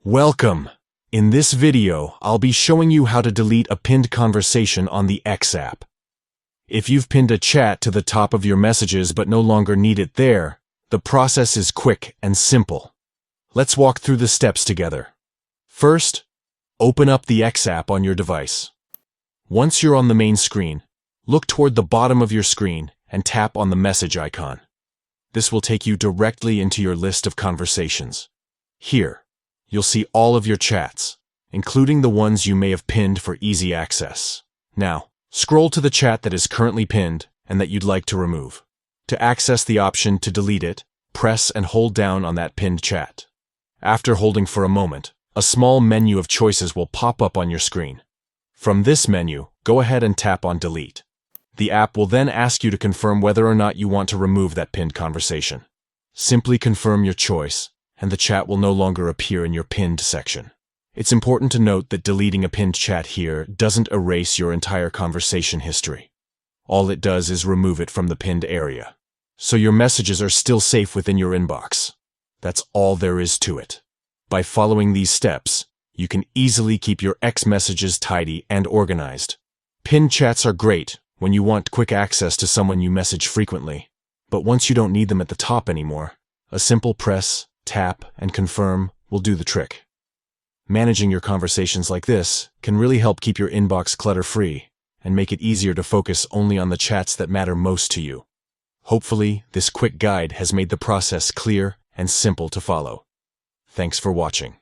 Welcome! In this video, I'll be showing you how to delete a pinned conversation on the X app. If you've pinned a chat to the top of your messages but no longer need it there, the process is quick and simple. Let's walk through the steps together. First, open up the X app on your device. Once you're on the main screen, look toward the bottom of your screen and tap on the message icon. This will take you directly into your list of conversations. Here, you'll see all of your chats, including the ones you may have pinned for easy access. Now, scroll to the chat that is currently pinned and that you'd like to remove. To access the option to delete it, press and hold down on that pinned chat. After holding for a moment, a small menu of choices will pop up on your screen. From this menu, go ahead and tap on Delete. The app will then ask you to confirm whether or not you want to remove that pinned conversation. Simply confirm your choice, and the chat will no longer appear in your pinned section. It's important to note that deleting a pinned chat here doesn't erase your entire conversation history. All it does is remove it from the pinned area. So your messages are still safe within your inbox. That's all there is to it. By following these steps, you can easily keep your X messages tidy and organized. Pinned chats are great when you want quick access to someone you message frequently. But once you don't need them at the top anymore, a simple press, tap, and confirm will do the trick. Managing your conversations like this can really help keep your inbox clutter-free and make it easier to focus only on the chats that matter most to you. Hopefully, this quick guide has made the process clear and simple to follow. Thanks for watching.